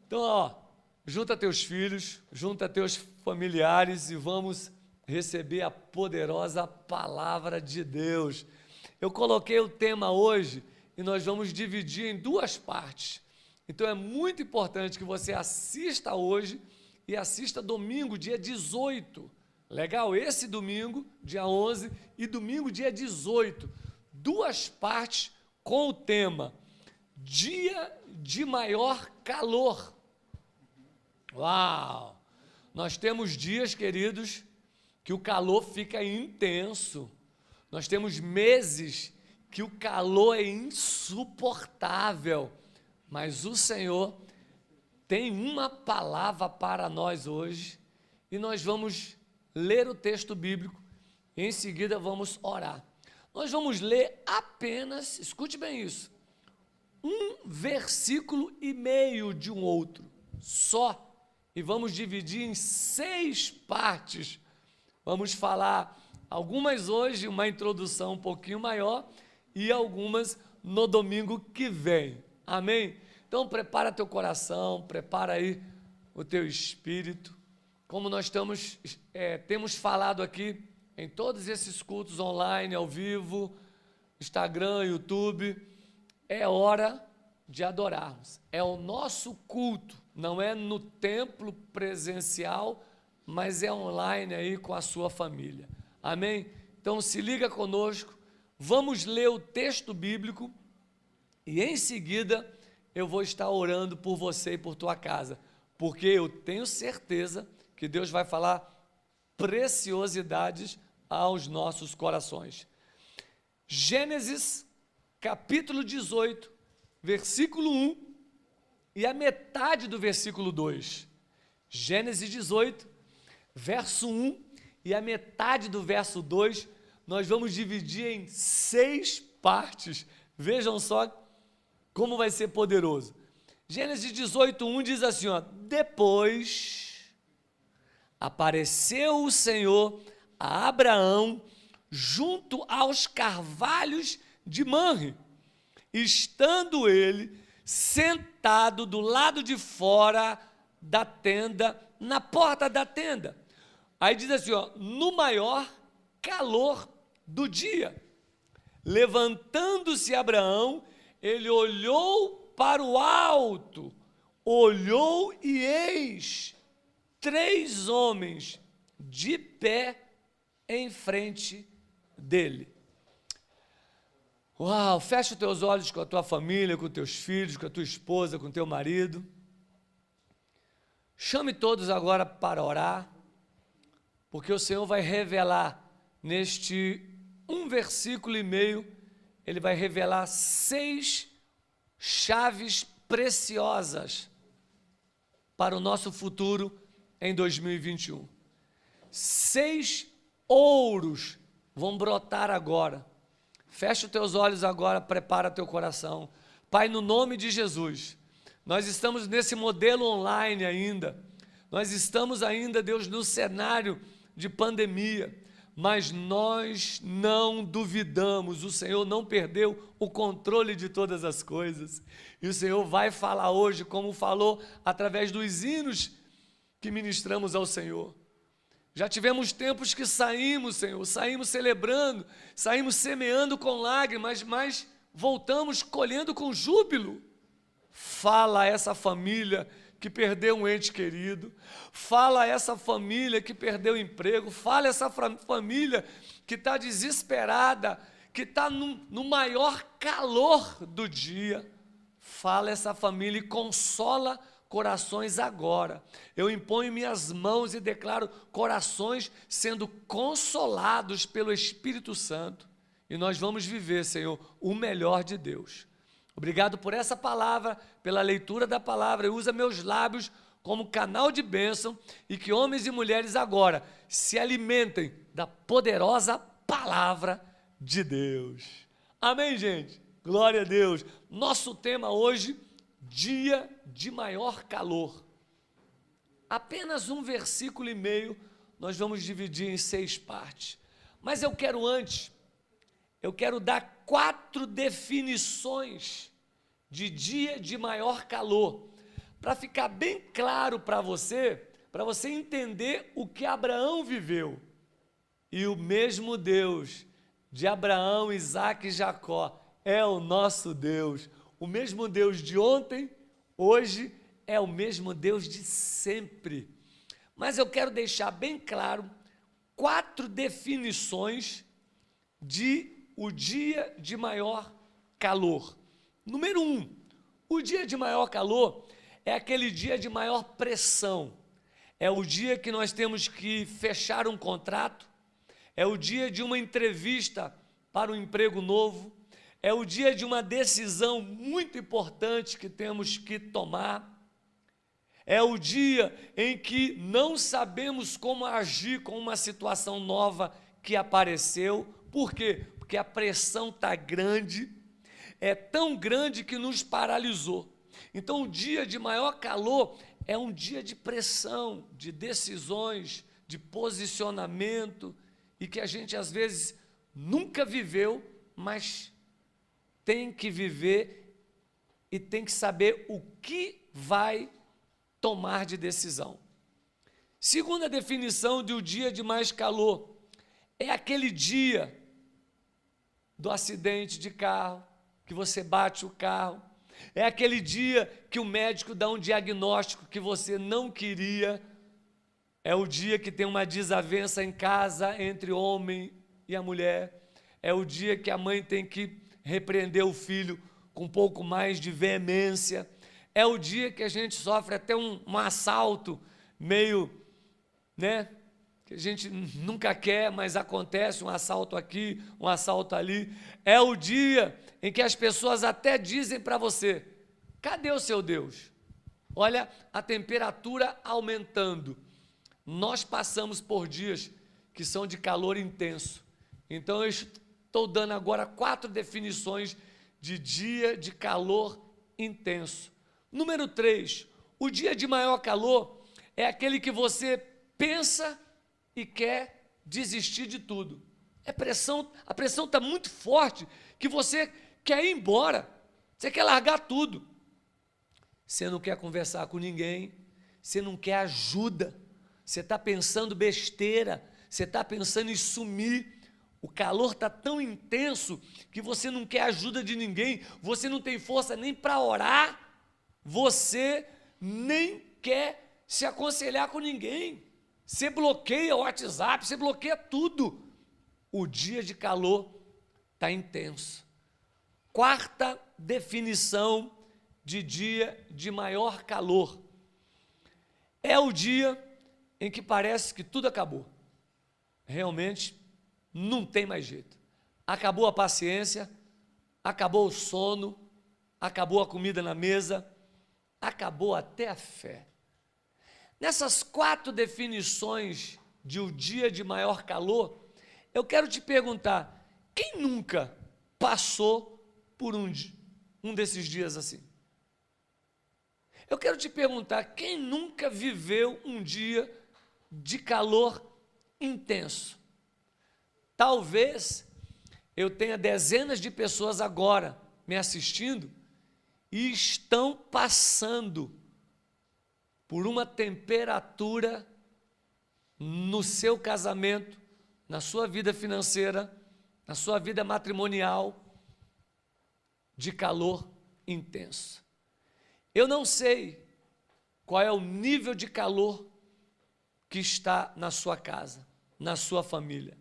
Então, ó, junta teus filhos, junta teus familiares e vamos receber a poderosa palavra de Deus. Eu coloquei o tema hoje e nós vamos dividir em duas partes. Então é muito importante que você assista hoje e assista domingo, dia 18. Legal? Esse domingo, dia 11, e domingo, dia 18. Duas partes com o tema Dia de Maior Calor. Uau! Nós temos dias, queridos, que o calor fica intenso. Nós temos meses que o calor é insuportável. Mas o Senhor tem uma palavra para nós hoje e nós vamos ler o texto bíblico e em seguida vamos orar. Nós vamos ler apenas, escute bem isso, um versículo e meio de um outro, só. E vamos dividir em 6 partes. Vamos falar algumas hoje, uma introdução um pouquinho maior e algumas no domingo que vem. Amém? Então prepara teu coração, prepara aí o teu espírito. Como nós temos falado aqui em todos esses cultos online, ao vivo, Instagram, YouTube, é hora de adorarmos. É o nosso culto, não é no templo presencial, mas é online aí com a sua família. Amém? Então se liga conosco, vamos ler o texto bíblico e em seguida eu vou estar orando por você e por tua casa, porque eu tenho certeza que Deus vai falar preciosidades aos nossos corações. Gênesis, capítulo 18, versículo 1 e a metade do versículo 2. Gênesis 18, verso 1 e a metade do verso 2, nós vamos dividir em 6 partes. Vejam só como vai ser poderoso. Gênesis 18, 1 diz assim, ó, depois apareceu o Senhor a Abraão junto aos carvalhos de Manre, estando ele sentado do lado de fora da tenda, na porta da tenda. Aí diz assim, ó, no maior calor do dia. Levantando-se Abraão, ele olhou para o alto, olhou e eis 3 homens de pé em frente dele. Uau, fecha os teus olhos com a tua família, com teus filhos, com a tua esposa, com teu marido. Chame todos agora para orar, porque o Senhor vai revelar neste um versículo e meio, ele vai revelar 6 chaves preciosas para o nosso futuro em 2021. 6 ouros vão brotar agora. Fecha os teus olhos agora, prepara teu coração. Pai, no nome de Jesus, nós estamos nesse modelo online ainda, nós estamos ainda, Deus, no cenário de pandemia, mas nós não duvidamos, o Senhor não perdeu o controle de todas as coisas, e o Senhor vai falar hoje, como falou através dos hinos que ministramos ao Senhor. Já tivemos tempos que saímos, Senhor, saímos celebrando, saímos semeando com lágrimas, mas voltamos colhendo com júbilo. Fala a essa família que perdeu um ente querido, fala a essa família que perdeu o emprego, fala a essa família que está desesperada, que está no maior calor do dia. Fala a essa família e consola corações agora. Eu imponho minhas mãos e declaro corações sendo consolados pelo Espírito Santo. E nós vamos viver, Senhor, o melhor de Deus. Obrigado por essa palavra, pela leitura da palavra. Usa meus lábios como canal de bênção e que homens e mulheres agora se alimentem da poderosa palavra de Deus. Amém, gente? Glória a Deus. Nosso tema hoje, dia de maior calor. Apenas um versículo e meio nós vamos dividir em 6 partes. Mas eu quero dar 4 definições de dia de maior calor, para ficar bem claro para você entender o que Abraão viveu. E o mesmo Deus de Abraão, Isaque e Jacó é o nosso Deus. O mesmo Deus de ontem, hoje, é o mesmo Deus de sempre. Mas eu quero deixar bem claro 4 definições de o dia de maior calor. Número 1, o dia de maior calor é aquele dia de maior pressão. É o dia que nós temos que fechar um contrato, é o dia de uma entrevista para um emprego novo, é o dia de uma decisão muito importante que temos que tomar, é o dia em que não sabemos como agir com uma situação nova que apareceu. Por quê? Porque a pressão está grande, é tão grande que nos paralisou. Então, o dia de maior calor é um dia de pressão, de decisões, de posicionamento, e que a gente, às vezes, nunca viveu, mas tem que viver e tem que saber o que vai tomar de decisão. Segunda definição de um dia de mais calor, é aquele dia do acidente de carro, que você bate o carro, é aquele dia que o médico dá um diagnóstico que você não queria, é o dia que tem uma desavença em casa entre o homem e a mulher, é o dia que a mãe tem que repreender o filho com um pouco mais de veemência, é o dia que a gente sofre até um assalto meio, que a gente nunca quer, mas acontece um assalto aqui, um assalto ali. É o dia em que as pessoas até dizem para você: cadê o seu Deus? Olha a temperatura aumentando. Nós passamos por dias que são de calor intenso. Então eu estou dando agora 4 definições de dia de calor intenso. Número 3, o dia de maior calor é aquele que você pensa e quer desistir de tudo. A pressão está muito forte, que você quer ir embora, você quer largar tudo. Você não quer conversar com ninguém, você não quer ajuda, você está pensando besteira, você está pensando em sumir. O calor está tão intenso que você não quer ajuda de ninguém, você não tem força nem para orar, você nem quer se aconselhar com ninguém, você bloqueia o WhatsApp, você bloqueia tudo. O dia de calor está intenso. 4ª definição de dia de maior calor, é o dia em que parece que tudo acabou, realmente não tem mais jeito, acabou a paciência, acabou o sono, acabou a comida na mesa, acabou até a fé. Nessas 4 definições de um dia de maior calor, eu quero te perguntar, quem nunca passou por um desses dias assim? Eu quero te perguntar, quem nunca viveu um dia de calor intenso? Talvez eu tenha dezenas de pessoas agora me assistindo e estão passando por uma temperatura no seu casamento, na sua vida financeira, na sua vida matrimonial, de calor intenso. Eu não sei qual é o nível de calor que está na sua casa, na sua família.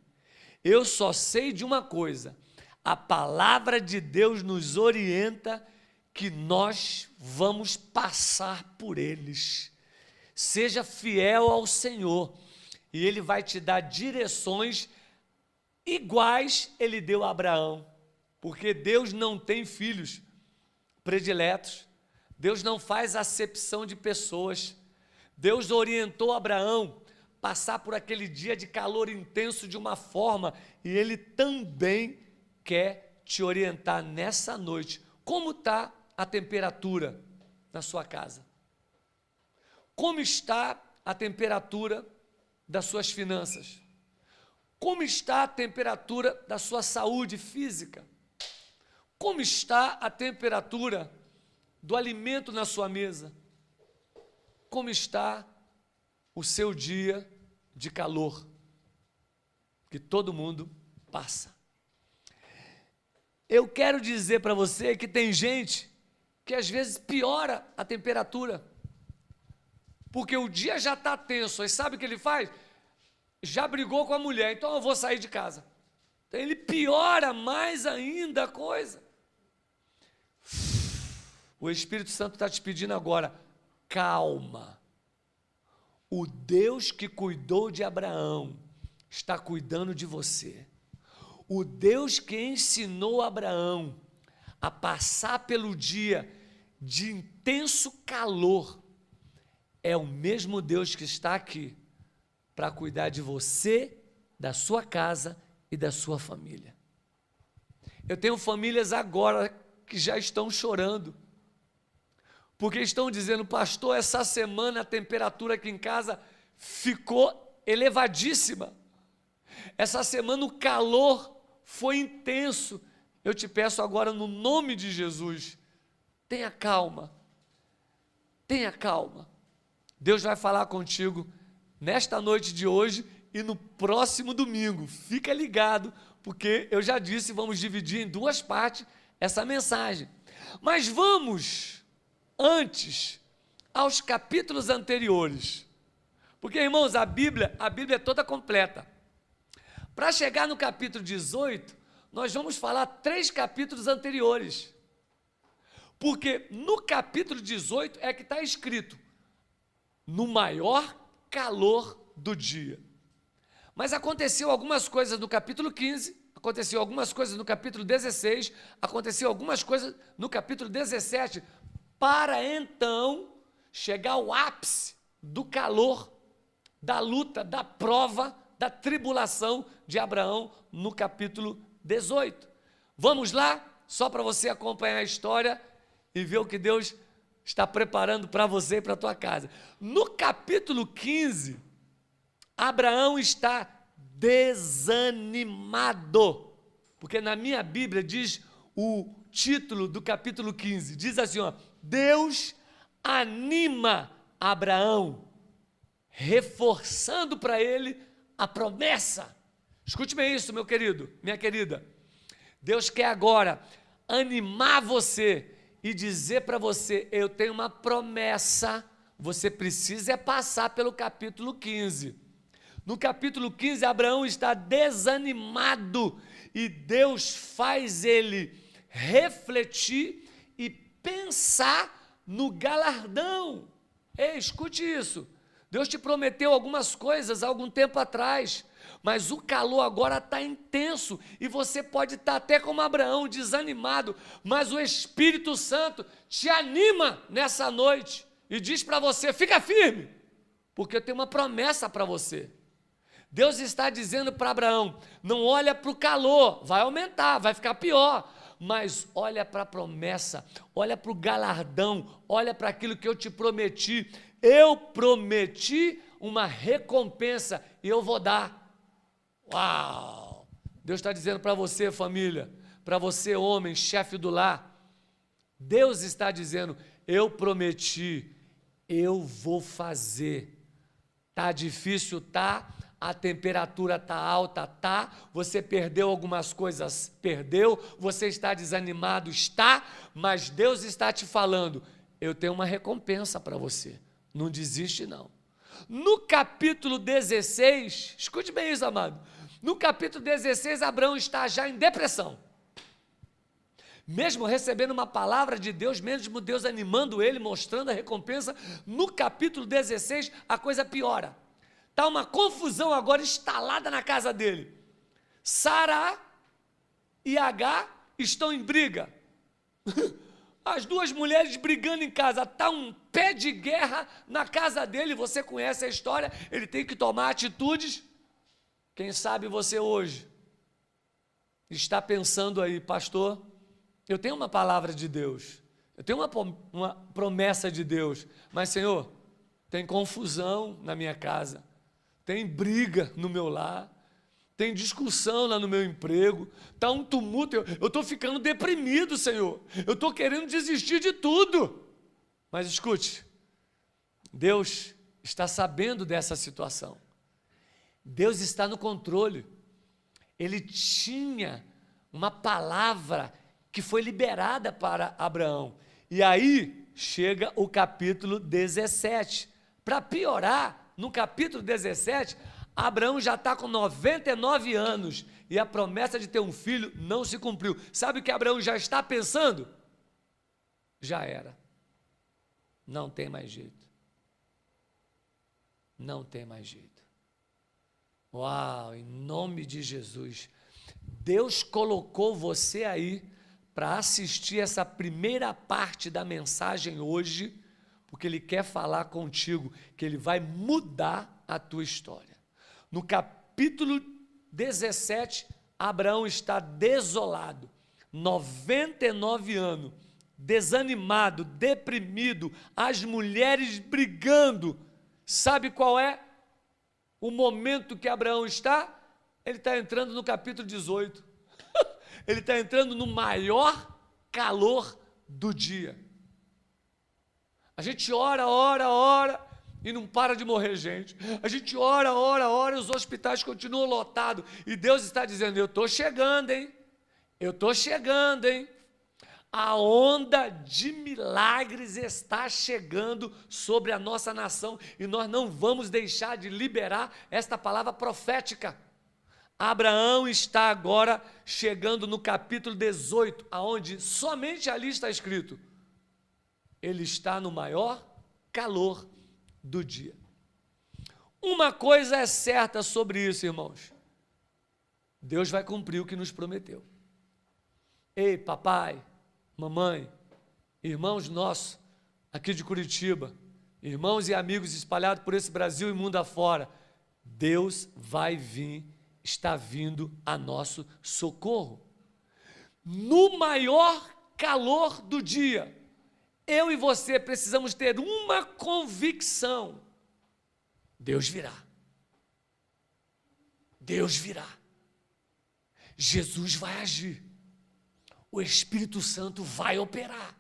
Eu só sei de uma coisa: a palavra de Deus nos orienta que nós vamos passar por eles. Seja fiel ao Senhor e Ele vai te dar direções iguais Ele deu a Abraão, porque Deus não tem filhos prediletos, Deus não faz acepção de pessoas. Deus orientou Abraão passar por aquele dia de calor intenso de uma forma, e Ele também quer te orientar nessa noite. Como está a temperatura na sua casa? Como está a temperatura das suas finanças? Como está a temperatura da sua saúde física? Como está a temperatura do alimento na sua mesa? como está o seu dia de calor, que todo mundo passa. Eu quero dizer para você que tem gente que às vezes piora a temperatura, porque o dia já está tenso, aí sabe o que ele faz? Já brigou com a mulher, então eu vou sair de casa. Então ele piora mais ainda a coisa. O Espírito Santo está te pedindo agora, calma. O Deus que cuidou de Abraão está cuidando de você. O Deus que ensinou Abraão a passar pelo dia de intenso calor é o mesmo Deus que está aqui para cuidar de você, da sua casa e da sua família. Eu tenho famílias agora que já estão chorando, porque estão dizendo, pastor, essa semana a temperatura aqui em casa ficou elevadíssima. Essa semana o calor foi intenso. Eu te peço agora, no nome de Jesus, tenha calma. Tenha calma. Deus vai falar contigo nesta noite de hoje e no próximo domingo. Fica ligado, porque eu já disse, vamos dividir em duas partes essa mensagem. Mas vamos antes aos capítulos anteriores. Porque, irmãos, a Bíblia é toda completa. Para chegar no capítulo 18, nós vamos falar 3 capítulos anteriores. Porque no capítulo 18 é que está escrito, no maior calor do dia. Mas aconteceu algumas coisas no capítulo 15, aconteceu algumas coisas no capítulo 16, aconteceu algumas coisas no capítulo 17, para então chegar ao ápice do calor, da luta, da prova, da tribulação de Abraão no capítulo 18. Vamos lá, só para você acompanhar a história e ver o que Deus está preparando para você e para a tua casa. No capítulo 15, Abraão está desanimado, porque na minha Bíblia diz o título do capítulo 15, diz assim, ó, Deus anima Abraão, reforçando para ele a promessa. Escute bem isso, meu querido, minha querida. Deus quer agora animar você e dizer para você, eu tenho uma promessa, você precisa passar pelo capítulo 15. No capítulo 15, Abraão está desanimado e Deus faz ele refletir e pensar no galardão. Ei, escute isso. Deus te prometeu algumas coisas há algum tempo atrás, mas o calor agora está intenso e você pode estar até como Abraão, desanimado, mas o Espírito Santo te anima nessa noite e diz para você, fica firme, porque eu tenho uma promessa para você. Deus está dizendo para Abraão, não olha para o calor, vai aumentar, vai ficar pior, mas olha para a promessa, olha para o galardão, olha para aquilo que eu te prometi. Eu prometi uma recompensa e eu vou dar. Uau! Deus está dizendo para você, família, para você, homem, chefe do lar, Deus está dizendo, eu prometi, eu vou fazer. Tá difícil, tá? A temperatura está alta, tá? Você perdeu algumas coisas, perdeu, você está desanimado, está, mas Deus está te falando, eu tenho uma recompensa para você, não desiste não. No capítulo 16, escute bem isso, amado, no capítulo 16, Abraão está já em depressão, mesmo recebendo uma palavra de Deus, mesmo Deus animando ele, mostrando a recompensa, no capítulo 16, a coisa piora. Está uma confusão agora instalada na casa dele. Sara e Agar estão em briga. As duas mulheres brigando em casa. Está um pé de guerra na casa dele. Você conhece a história. Ele tem que tomar atitudes. Quem sabe você hoje está pensando aí, pastor, eu tenho uma palavra de Deus. Eu tenho uma promessa de Deus. Mas, Senhor, tem confusão na minha casa. Tem briga no meu lar, tem discussão lá no meu emprego, está um tumulto, eu estou ficando deprimido, Senhor, eu estou querendo desistir de tudo. Mas escute, Deus está sabendo dessa situação. Deus está no controle. Ele tinha uma palavra que foi liberada para Abraão. E aí chega o capítulo 17. Para piorar, no capítulo 17, Abraão já está com 99 anos e a promessa de ter um filho não se cumpriu. Sabe o que Abraão já está pensando? Já era. Não tem mais jeito. Não tem mais jeito. Uau, em nome de Jesus. Deus colocou você aí para assistir essa primeira parte da mensagem hoje, porque Ele quer falar contigo, que Ele vai mudar a tua história. No capítulo 17, Abraão está desolado, 99 anos, desanimado, deprimido, as mulheres brigando. Sabe qual é o momento que Abraão está? Ele está entrando no capítulo 18. Ele está entrando no maior calor do dia. A gente ora e não para de morrer gente. A gente ora e os hospitais continuam lotados. E Deus está dizendo, eu estou chegando, hein? Eu estou chegando, hein? A onda de milagres está chegando sobre a nossa nação e nós não vamos deixar de liberar esta palavra profética. Abraão está agora chegando no capítulo 18, aonde somente ali está escrito, ele está no maior calor do dia. Uma coisa é certa sobre isso, irmãos, Deus vai cumprir o que nos prometeu. Ei, papai, mamãe, irmãos nossos aqui de Curitiba, irmãos e amigos espalhados por esse Brasil e mundo afora, Deus vai vir, está vindo a nosso socorro. No maior calor do dia, eu e você precisamos ter uma convicção: Deus virá. Deus virá. Jesus vai agir. O Espírito Santo vai operar.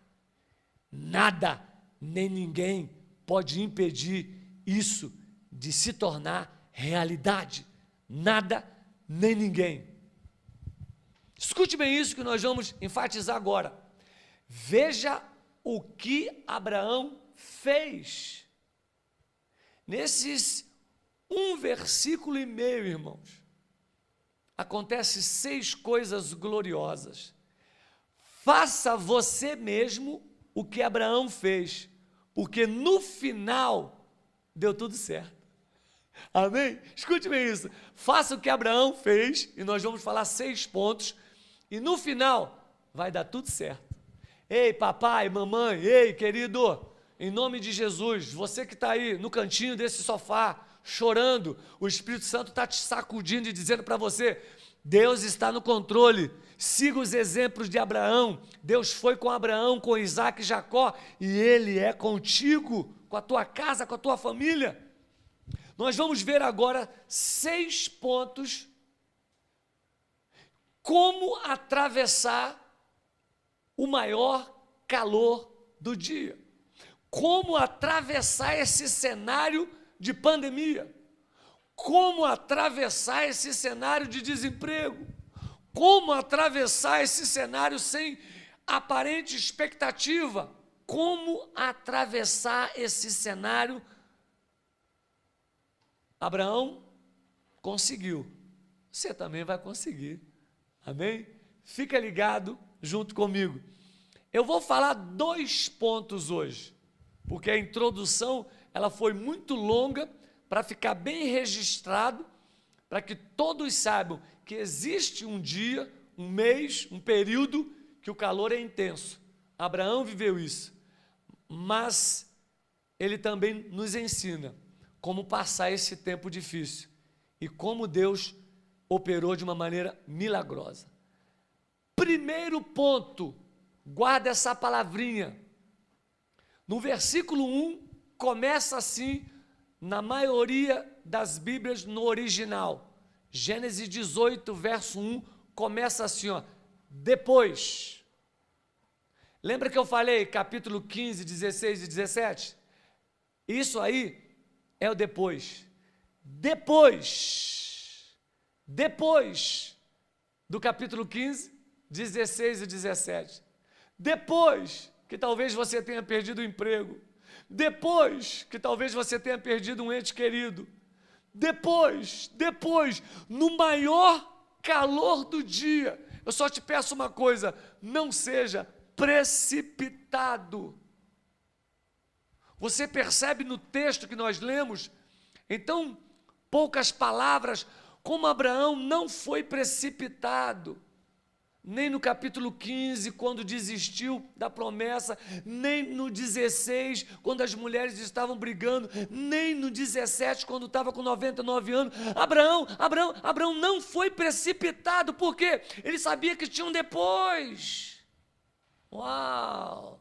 Nada, nem ninguém pode impedir isso de se tornar realidade. Nada, nem ninguém. Escute bem isso que nós vamos enfatizar agora. Veja o que Abraão fez. Nesses 1 versículo e meio, irmãos, acontece 6 coisas gloriosas. Faça você mesmo o que Abraão fez, porque no final deu tudo certo. Amém? Escute bem isso. Faça o que Abraão fez, e nós vamos falar 6 pontos, e no final vai dar tudo certo. Ei, papai, mamãe, ei, querido, em nome de Jesus, você que está aí no cantinho desse sofá, chorando, o Espírito Santo está te sacudindo e dizendo para você, Deus está no controle. Siga os exemplos de Abraão. Deus foi com Abraão, com Isaac e Jacó, e Ele é contigo, com a tua casa, com a tua família. Nós vamos ver agora 6 pontos como atravessar o maior calor do dia. Como atravessar esse cenário de pandemia. Como atravessar esse cenário de desemprego. Como atravessar esse cenário sem aparente expectativa. Como atravessar esse cenário. Abraão conseguiu. Você também vai conseguir. Amém? Fica ligado junto comigo. Eu vou falar 2 pontos hoje, porque a introdução ela foi muito longa para ficar bem registrado, para que todos saibam que existe um dia, um mês, um período que o calor é intenso. Abraão viveu isso, mas ele também nos ensina como passar esse tempo difícil e como Deus operou de uma maneira milagrosa. Primeiro ponto, guarda essa palavrinha. No versículo 1, começa assim, na maioria das Bíblias no original. Gênesis 18, verso 1, começa assim, ó, depois. Lembra que eu falei capítulo 15, 16 e 17? Isso aí é o depois. Depois do capítulo 15, 16 e 17. Depois que talvez você tenha perdido o emprego. Depois que talvez você tenha perdido um ente querido. Depois, no maior calor do dia, eu só te peço uma coisa: não seja precipitado. Você percebe no texto que nós lemos, então, poucas palavras, como Abraão não foi precipitado, nem no capítulo 15, quando desistiu da promessa, nem no 16, quando as mulheres estavam brigando, nem no 17, quando estava com 99 anos. Abraão não foi precipitado, porque ele sabia que tinha um depois. Uau!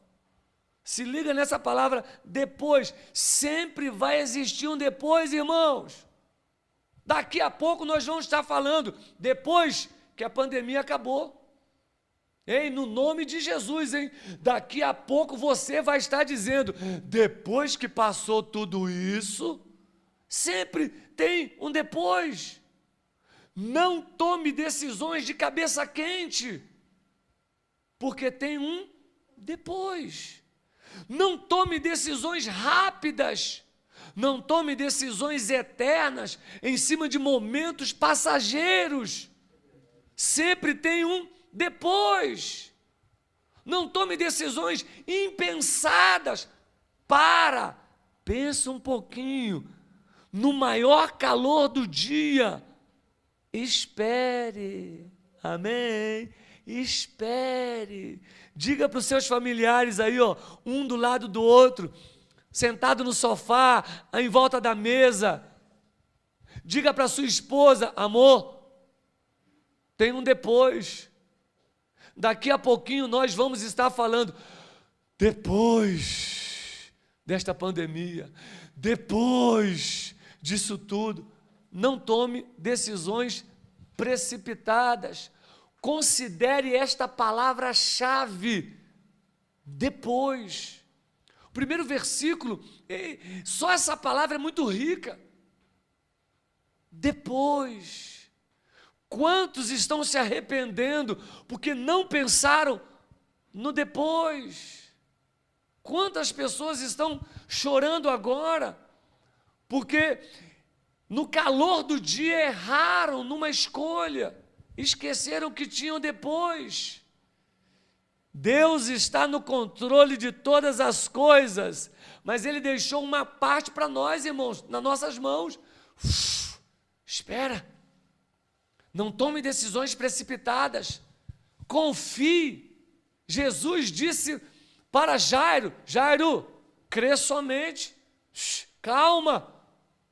Se liga nessa palavra, depois. Sempre vai existir um depois, irmãos. Daqui a pouco nós vamos estar falando, depois que a pandemia acabou. Ei, no nome de Jesus, hein? Daqui a pouco você vai estar dizendo, depois que passou tudo isso, sempre tem um depois. Não tome decisões de cabeça quente, porque tem um depois. Não tome decisões rápidas, não tome decisões eternas em cima de momentos passageiros. Sempre tem um depois. Não tome decisões impensadas. Pensa um pouquinho. No maior calor do dia, espere. Amém? Espere. Diga para os seus familiares aí, ó, um do lado do outro, sentado no sofá, em volta da mesa. Diga para sua esposa, amor, tem um depois. Daqui a pouquinho nós vamos estar falando, depois desta pandemia, depois disso tudo. Não tome decisões precipitadas. Considere esta palavra-chave, depois. O primeiro versículo, só essa palavra é muito rica. Depois. Quantos estão se arrependendo porque não pensaram no depois? Quantas pessoas estão chorando agora porque no calor do dia erraram numa escolha? Esqueceram que tinham depois. Deus está no controle de todas as coisas, mas Ele deixou uma parte para nós, irmãos, nas nossas mãos. Espera, não tome decisões precipitadas, confie. Jesus disse para Jairo, crê somente, calma.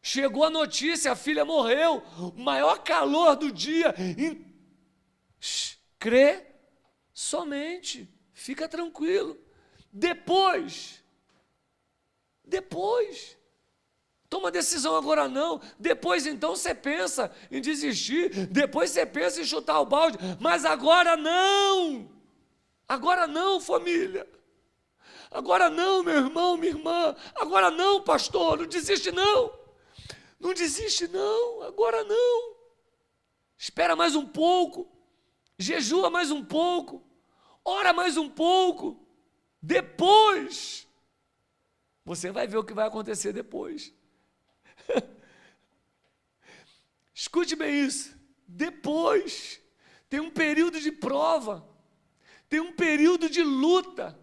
Chegou a notícia, a filha morreu, o maior calor do dia, crê somente, fica tranquilo. Depois, toma decisão agora não, depois então você pensa em desistir, depois você pensa em chutar o balde, mas agora não, família, agora não, meu irmão, minha irmã, agora não, pastor, não desiste não, agora não, espera mais um pouco, jejua mais um pouco, ora mais um pouco, depois, você vai ver o que vai acontecer depois. Escute bem isso, depois, tem um período de prova, tem um período de luta,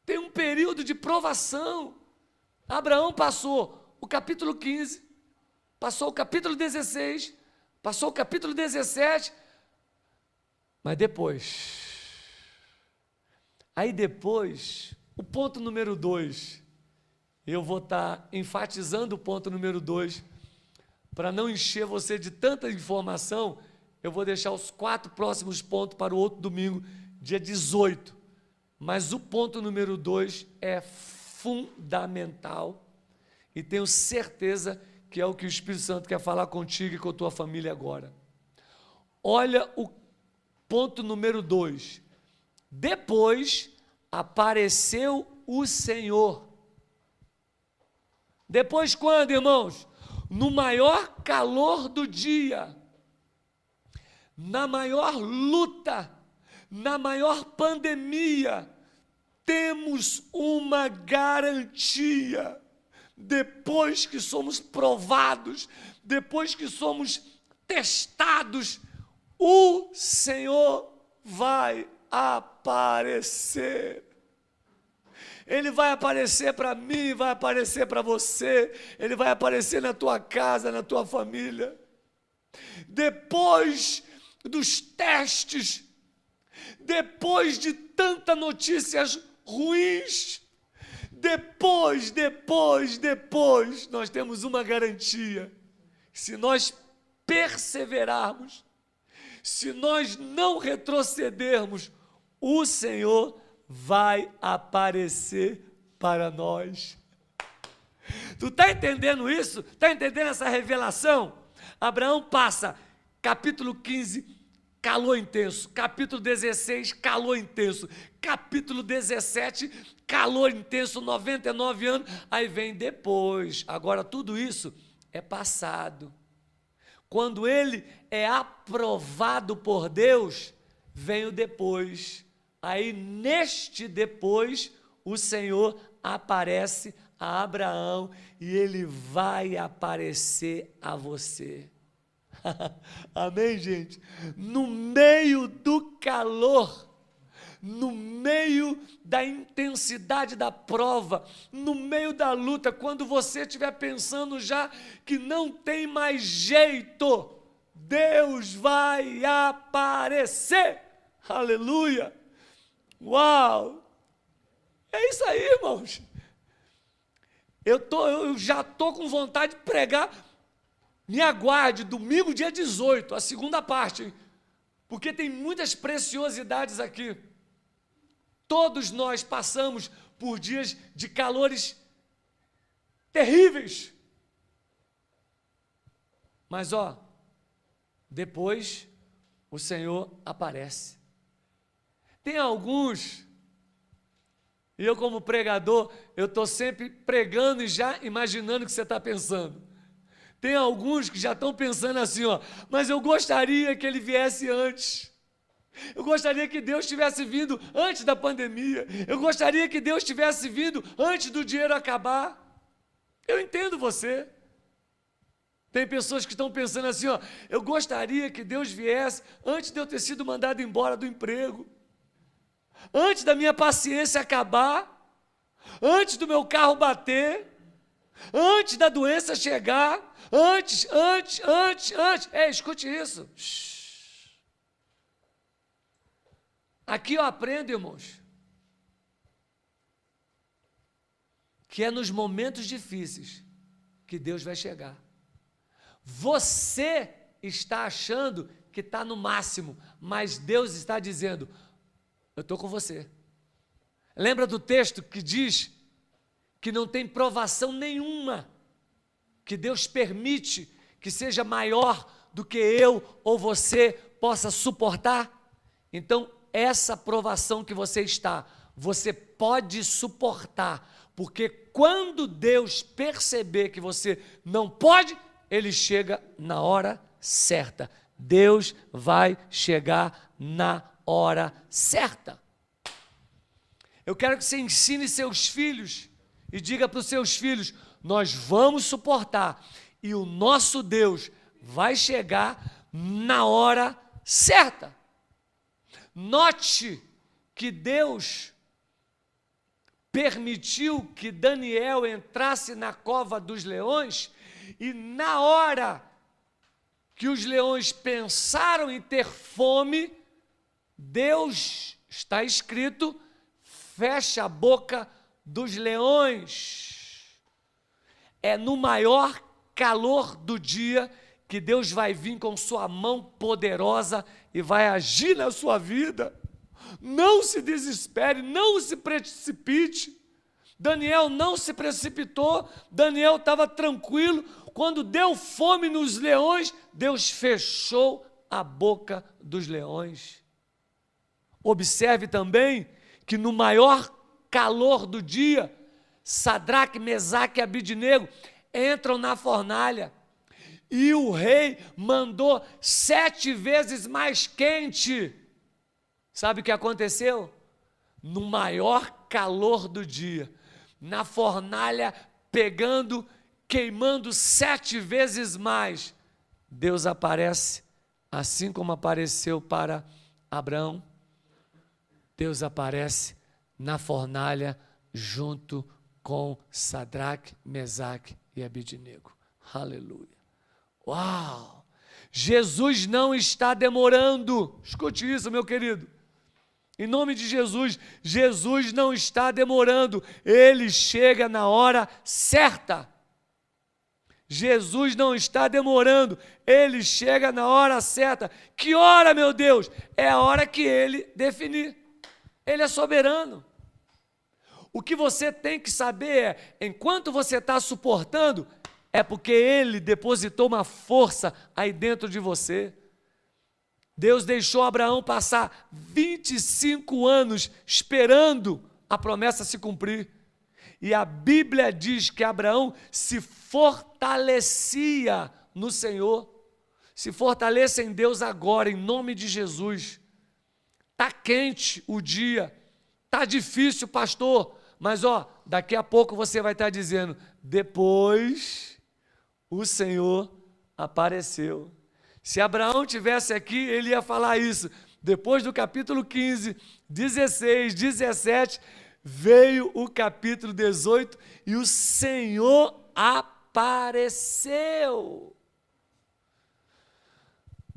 tem um período de provação. Abraão passou o capítulo 15, passou o capítulo 16, passou o capítulo 17, mas depois, o ponto número 2, eu vou estar enfatizando o ponto número 2, para não encher você de tanta informação, eu vou deixar os 4 próximos pontos para o outro domingo, dia 18, mas o ponto número 2 é fundamental, e tenho certeza que é o que o Espírito Santo quer falar contigo e com a tua família agora. Olha o ponto número 2, depois apareceu o Senhor. Depois quando, irmãos? No maior calor do dia, na maior luta, na maior pandemia, temos uma garantia. Depois que somos provados, depois que somos testados, o Senhor vai aparecer. Ele vai aparecer para mim, vai aparecer para você, Ele vai aparecer na tua casa, na tua família. Depois dos testes, depois de tantas notícias ruins, depois, nós temos uma garantia. Se nós perseverarmos, se nós não retrocedermos, o Senhor vai aparecer para nós. Tu está entendendo isso? Está entendendo essa revelação? Abraão passa, capítulo 15, calor intenso, capítulo 16, calor intenso, capítulo 17, calor intenso, 99 anos, aí vem depois. Agora tudo isso é passado. Quando ele é aprovado por Deus, vem o depois. Aí, neste depois, o Senhor aparece a Abraão e ele vai aparecer a você. Amém, gente? No meio do calor, no meio da intensidade da prova, no meio da luta, quando você estiver pensando já que não tem mais jeito, Deus vai aparecer. Aleluia! Uau! É isso aí, irmãos. Eu já estou com vontade de pregar. Me aguarde, domingo, dia 18, a segunda parte, hein? Porque tem muitas preciosidades aqui. Todos nós passamos por dias de calores terríveis. Mas, depois o Senhor aparece. Tem alguns, e eu como pregador, eu estou sempre pregando e já imaginando o que você está pensando. Tem alguns que já estão pensando assim, mas eu gostaria que ele viesse antes. Eu gostaria que Deus tivesse vindo antes da pandemia. Eu gostaria que Deus tivesse vindo antes do dinheiro acabar. Eu entendo você. Tem pessoas que estão pensando assim, eu gostaria que Deus viesse antes de eu ter sido mandado embora do emprego. Antes da minha paciência acabar, antes do meu carro bater, antes da doença chegar, antes. Escute isso. Aqui eu aprendo, irmãos, que é nos momentos difíceis que Deus vai chegar. Você está achando que está no máximo, mas Deus está dizendo, eu estou com você. Lembra do texto que diz que não tem provação nenhuma que Deus permite que seja maior do que eu ou você possa suportar? Então, essa provação que você está, você pode suportar, porque quando Deus perceber que você não pode, Ele chega na hora certa. Deus vai chegar na hora certa. Eu quero que você ensine seus filhos e diga para os seus filhos, nós vamos suportar e o nosso Deus vai chegar na hora certa. Note que Deus permitiu que Daniel entrasse na cova dos leões e na hora que os leões pensaram em ter fome, Deus, está escrito, fecha a boca dos leões. É no maior calor do dia que Deus vai vir com sua mão poderosa e vai agir na sua vida. Não se desespere, não se precipite. Daniel não se precipitou, Daniel estava tranquilo. Quando deu fome nos leões, Deus fechou a boca dos leões. Observe também que no maior calor do dia, Sadraque, Mesaque e Abidnego entram na fornalha. E o rei mandou 7 vezes mais quente. Sabe o que aconteceu? No maior calor do dia, na fornalha pegando, queimando 7 vezes mais, Deus aparece, assim como apareceu para Abraão, Deus aparece na fornalha junto com Sadraque, Mesaque e Abidnego. Aleluia. Uau! Jesus não está demorando. Escute isso, meu querido. Em nome de Jesus, Jesus não está demorando. Ele chega na hora certa. Jesus não está demorando. Ele chega na hora certa. Que hora, meu Deus? É a hora que Ele definir. Ele é soberano. O que você tem que saber é, enquanto você está suportando, é porque Ele depositou uma força aí dentro de você. Deus deixou Abraão passar 25 anos esperando a promessa se cumprir. E a Bíblia diz que Abraão se fortalecia no Senhor. Se fortaleça em Deus agora, em nome de Jesus. Está quente o dia, está difícil, pastor, mas daqui a pouco você vai estar dizendo, depois o Senhor apareceu. Se Abraão tivesse aqui, ele ia falar isso. Depois do capítulo 15, 16, 17, veio o capítulo 18 e o Senhor apareceu.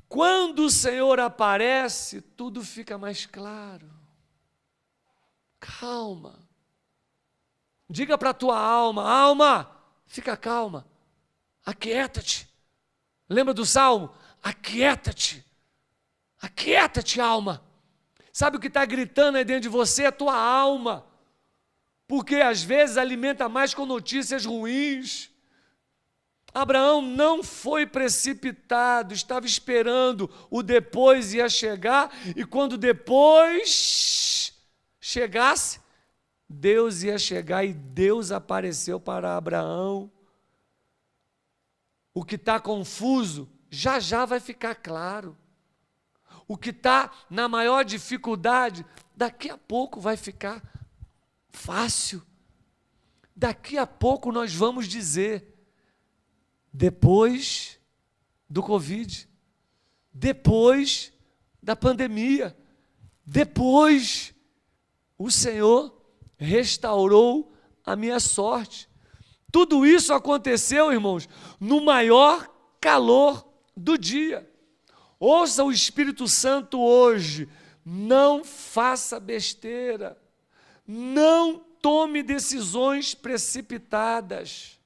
Quando o Senhor aparece, tudo fica mais claro. Calma. Diga para a tua alma, alma, fica calma. Aquieta-te. Lembra do Salmo? Aquieta-te. Aquieta-te, alma. Sabe o que está gritando aí dentro de você? É a tua alma. Porque às vezes alimenta mais com notícias ruins. Abraão não foi precipitado, estava esperando, o depois ia chegar, e quando depois chegasse, Deus ia chegar, e Deus apareceu para Abraão. O que está confuso, já já vai ficar claro. O que está na maior dificuldade, daqui a pouco vai ficar fácil. Daqui a pouco nós vamos dizer, depois do Covid, depois da pandemia, depois o Senhor restaurou a minha sorte. Tudo isso aconteceu, irmãos, no maior calor do dia. Ouça o Espírito Santo hoje, não faça besteira, não tome decisões precipitadas.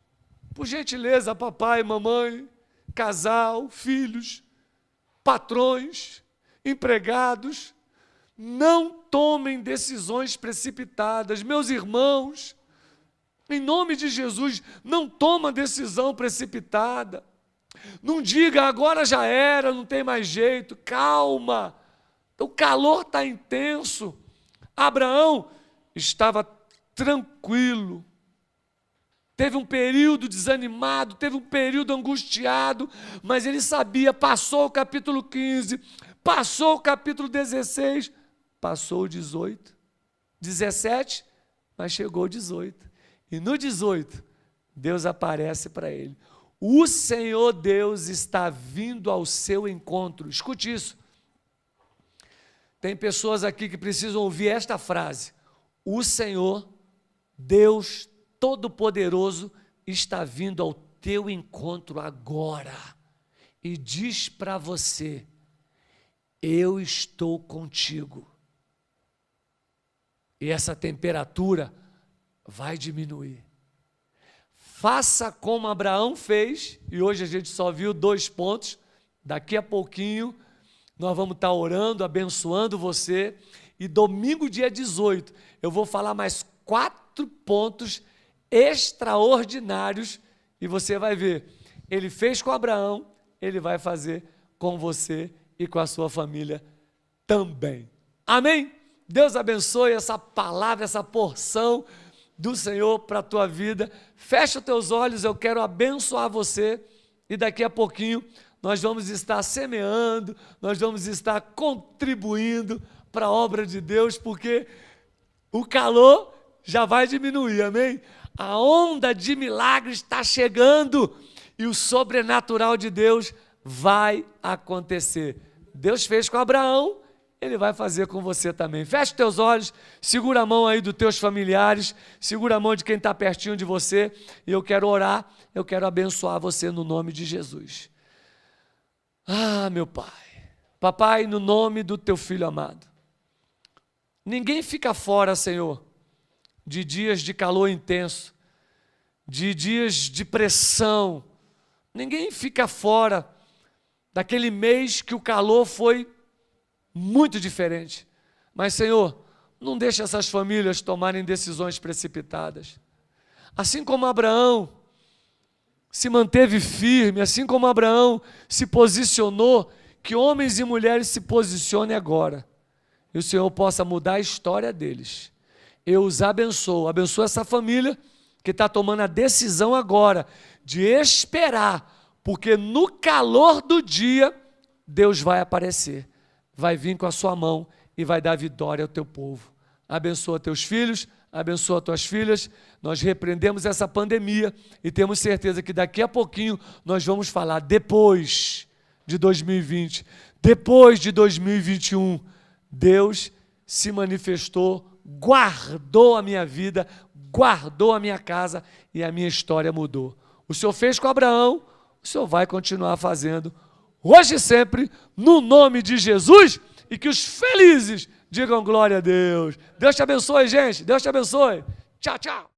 Por gentileza, papai, mamãe, casal, filhos, patrões, empregados, não tomem decisões precipitadas. Meus irmãos, em nome de Jesus, não toma decisão precipitada. Não diga, agora já era, não tem mais jeito. Calma, o calor está intenso. Abraão estava tranquilo. Teve um período desanimado, teve um período angustiado, mas ele sabia, passou o capítulo 15, passou o capítulo 16, passou o 18, 17, mas chegou o 18. E no 18, Deus aparece para ele. O Senhor Deus está vindo ao seu encontro. Escute isso. Tem pessoas aqui que precisam ouvir esta frase. O Senhor Deus Todo-Poderoso está vindo ao teu encontro agora e diz para você, eu estou contigo. E essa temperatura vai diminuir. Faça como Abraão fez, e hoje a gente só viu 2 pontos, daqui a pouquinho nós vamos estar orando, abençoando você, e domingo dia 18 eu vou falar mais 4 pontos extraordinários, e você vai ver, ele fez com Abraão, ele vai fazer com você e com a sua família também. Amém? Deus abençoe essa palavra, essa porção do Senhor para a tua vida. Fecha os teus olhos, eu quero abençoar você e daqui a pouquinho nós vamos estar semeando, nós vamos estar contribuindo para a obra de Deus, porque o calor já vai diminuir, amém? A onda de milagres está chegando e o sobrenatural de Deus vai acontecer. Deus fez com Abraão, Ele vai fazer com você também. Feche teus olhos, segura a mão aí dos teus familiares, segura a mão de quem está pertinho de você, e eu quero orar, eu quero abençoar você no nome de Jesus. Ah, meu Pai, Papai, no nome do Teu Filho amado, ninguém fica fora, Senhor, de dias de calor intenso, de dias de pressão, ninguém fica fora daquele mês que o calor foi muito diferente. Mas, Senhor, não deixe essas famílias tomarem decisões precipitadas. Assim como Abraão se manteve firme, assim como Abraão se posicionou, que homens e mulheres se posicionem agora. E o Senhor possa mudar a história deles. Eu os abençoo essa família que está tomando a decisão agora de esperar, porque no calor do dia, Deus vai aparecer, vai vir com a sua mão e vai dar vitória ao teu povo. Abençoa teus filhos, abençoa tuas filhas. Nós repreendemos essa pandemia e temos certeza que daqui a pouquinho nós vamos falar depois de 2020, depois de 2021, Deus se manifestou, guardou a minha vida, guardou a minha casa e a minha história mudou. O Senhor fez com Abraão, o Senhor vai continuar fazendo, hoje e sempre, no nome de Jesus, e que os felizes digam glória a Deus. Deus te abençoe, gente. Deus te abençoe. Tchau, tchau.